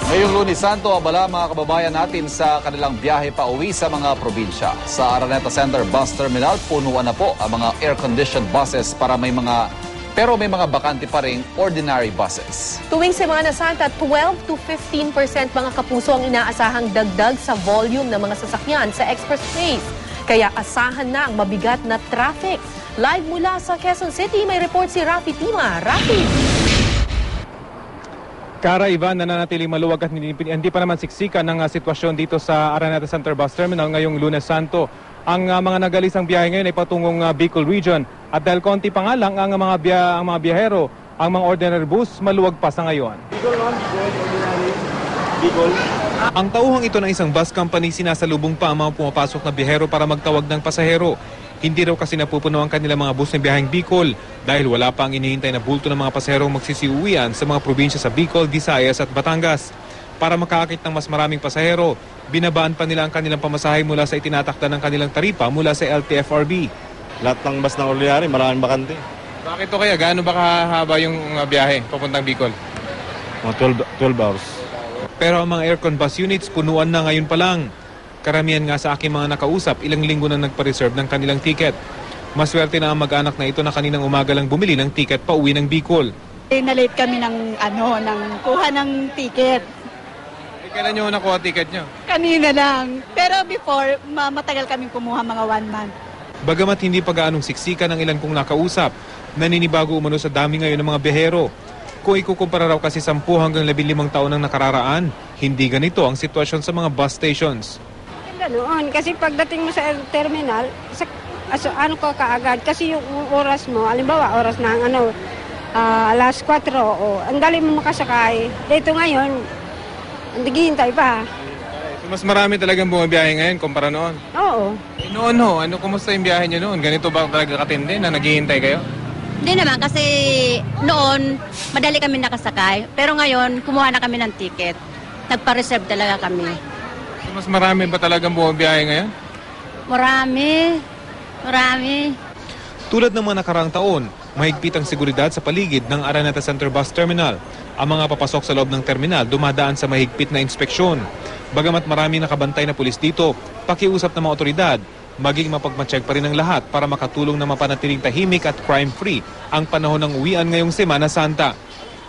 Ngayong Lunes Santo, abala mga kababayan natin sa kanilang biyahe pa uwi sa mga probinsya. Sa Araneta Center Bus Terminal, punuan na po ang mga air-conditioned buses pero may mga bakante pa ring ordinary buses. Tuwing Semana Santa, 12 to 15% mga kapuso ang inaasahang dagdag sa volume ng mga sasakyan sa expressways. Kaya asahan na ang mabigat na traffic. Live mula sa Quezon City, may report si Rafi Tima. Rafi! Kara, Ivan, nananatiling maluwag at hindi pa naman siksikan ng sitwasyon dito sa Araneta Center Bus Terminal ngayong Lunes Santo. Ang mga nagalisang biyahe ngayon ay patungong Bicol Region. At dahil konti pa nga lang ang mga biyahero, ang mga ordinary bus maluwag pa sa ngayon. Ang tauhang ito ng isang bus company, sinasalubong pa ang mga pumapasok na biyahero para magtawag ng pasahero. Hindi raw kasi napupuno ang kanilang mga bus na biyaheng Bicol dahil wala pa ang inihintay na bulto ng mga pasaherong magsisiuwian sa mga probinsya sa Bicol, Visayas at Batangas. Para makaakit ng mas maraming pasahero, binabaan pa nila ang kanilang pamasahe mula sa itinatakda ng kanilang taripa mula sa LTFRB. Lahat ng bus na ordinary, maraming bakante. Bakit to kaya? Gaano ba kahaba yung biyahe papuntang Bicol? Mga 12 hours. Pero ang mga aircon bus units punuan na ngayon pa lang. Karamihan nga sa aking mga nakausap, ilang linggo na nagpa-reserve ng kanilang ticket. Maswerte na ang mag-anak na ito na kaninang umaga lang bumili ng ticket pa uwi ng Bicol. Nalate kami ng kuha ng ticket. Kailan nyo nakuha ticket nyo? Kanina lang. Pero before, matagal kaming kumuha mga 1 month. Bagamat hindi pa gaanong siksika ng ilan kong nakausap, naninibago umano sa dami ngayon ng mga biyahero. Kung ikukumpara raw kasi 10 hanggang 15 taon ang nakararaan, hindi ganito ang sitwasyon sa mga bus stations. Ganoon, kasi pagdating mo sa terminal, kaagad, kasi yung oras mo, halimbawa oras ng alas 4, ang dali mo makasakay. Dito ngayon, naghihintay pa. So, mas marami talagang bumabiyahe ngayon kumpara noon? Oo. Noon ho, kumusta yung biyahe nyo noon? Ganito ba talaga katindi na naghihintay kayo? Hindi naman kasi noon madali kami nakasakay. Pero ngayon kumuha na kami ng ticket. Nagpa-reserve talaga kami. So, mas marami ba talagang bumabiyahe ngayon? Marami. Tulad ng mga nakaraang taon, mahigpit ang seguridad sa paligid ng Araneta Center Bus Terminal. Ang mga papasok sa loob ng terminal dumadaan sa mahigpit na inspeksyon. Bagamat marami nakabantay na pulis dito, pakiusap ng mga otoridad, maging mapagmatsyag pa rin ang lahat para makatulong na mapanatiling tahimik at crime-free ang panahon ng uwian ngayong Semana Santa.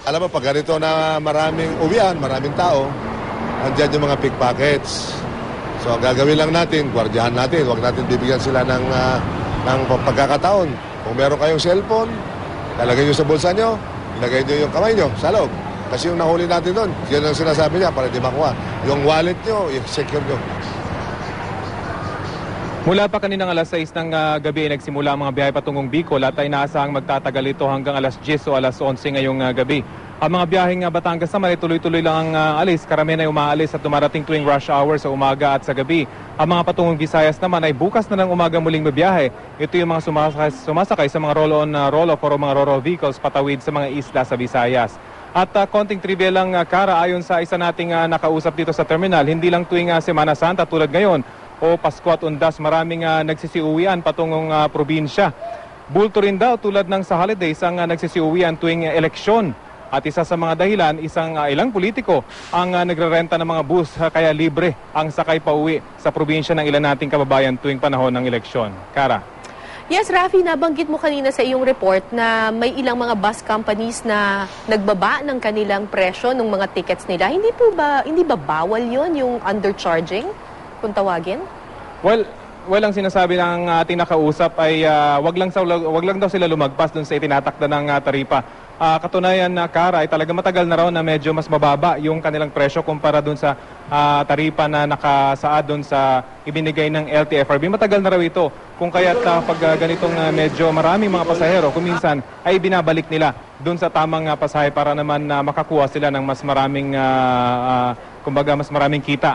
Alam mo, pag ganito na maraming uwian, maraming tao, andyan yung mga pickpockets. So, ang gagawin lang natin, gwardiyahan natin. Huwag natin bibigyan sila ng pagkakataon. Kung meron kayong cellphone, lalagay nyo sa bulsa nyo, ilagay nyo yung kamay nyo sa loob. Kasi yung nahuli natin doon, yun ang sinasabi niya para di makuha. Yung wallet nyo, i-secure nyo. Mula pa kaninang alas 6 ng gabi ay nagsimula ang mga biyahe patungong Bicol at ay inaasahang magtatagal ito hanggang alas 10 o alas 11 ngayong gabi. Ang mga biyaheng Batangas naman ay tuloy-tuloy lang ang alis. Karamihan ay umaalis at dumarating tuwing rush hour sa umaga at sa gabi. Ang mga patungong Visayas naman ay bukas na ng umaga muling mabiyahe. Ito yung mga sumasakay sa mga roll-on, roll-off o mga ro-ro vehicles patawid sa mga isla sa Visayas. At konting trivia lang, Kara, ayon sa isa nating nakausap dito sa terminal, hindi lang tuwing Semana Santa tulad ngayon o Pasko at Undas, maraming nagsisiuwian patungong probinsya. Bulto rin daw tulad ng sa holidays ang nagsisiuwian tuwing eleksyon. At isa sa mga dahilan, ilang politiko ang nagrerenta ng mga bus kaya libre ang sakay pauwi sa probinsya ng ilan nating kababayan tuwing panahon ng eleksyon. Kara. Yes, Rafi, nabanggit mo kanina sa iyong report na may ilang mga bus companies na nagbaba ng kanilang presyo ng mga tickets nila. Hindi ba bawal yon yung undercharging, kung tawagin? Well, ang sinasabi ng ating nakausap ay wag lang daw sila lumagpas dun sa itinatakda ng taripa. Katunayan na Kara ay talaga matagal na raw na medyo mas mababa yung kanilang presyo kumpara dun sa taripa na nakasaad dun sa ibinigay ng LTFRB. Matagal na raw ito. Kung kaya't pag ganitong medyo maraming mga pasahero, kuminsan ay binabalik nila dun sa tamang pasahe para naman makakuha sila ng mas maraming mas maraming kita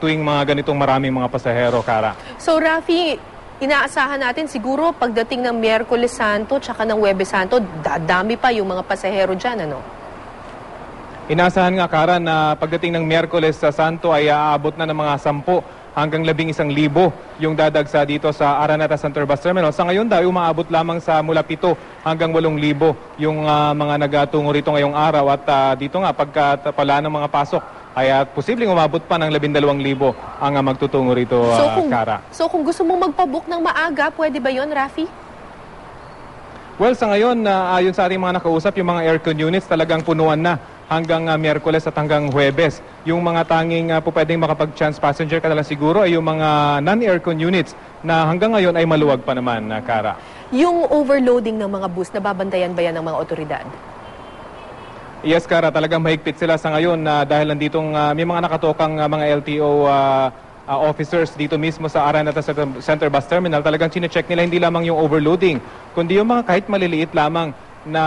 tuwing mga ganitong maraming mga pasahero, Kara. So, Rafi, inaasahan natin siguro pagdating ng Miyerkules Santo tsaka ng Huwebes Santo, dadami pa yung mga pasahero dyan, ano? Inaasahan nga, Kara, na pagdating ng Miyerkules Santo ay aabot na ng mga 10 hanggang 11,000 yung dadagsa dito sa Araneta Center Bus Terminal. Sa ngayon daw, umaabot lamang sa mula 7 hanggang 8,000 yung mga nagatungo rito ngayong araw. At dito nga, pagka pala ng mga pasok, ay posibleng umabot pa ng 12,000 ang magtutungo rito, Kara. So kung gusto mong magpabook ng maaga, pwede ba yon, Rafi? Well, sa ngayon, ayon sa ating mga nakausap, yung mga aircon units talagang punuan na hanggang Miyerkules at hanggang Huwebes. Yung mga tanging pwedeng makapag-chance passenger ka na lang siguro ay yung mga non-aircon units na hanggang ngayon ay maluwag pa naman, Kara. Yung overloading ng mga bus, nababantayan ba yan ng mga otoridad? Yes, Kara, talagang mahigpit sila sa ngayon dahil nanditong may mga nakatokang mga LTO officers dito mismo sa Araneta Center Bus Terminal. Talagang chinecheck nila hindi lamang yung overloading, kundi yung mga kahit maliliit lamang na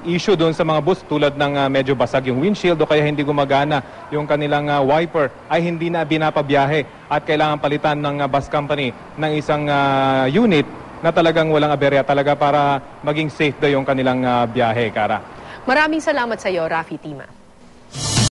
issue doon sa mga bus tulad ng medyo basag yung windshield o kaya hindi gumagana yung kanilang wiper ay hindi na binapabiyahe at kailangan palitan ng bus company ng isang unit na talagang walang aberya talaga para maging safe daw yung kanilang biyahe, Kara. Maraming salamat sa iyo, Rafi Tima.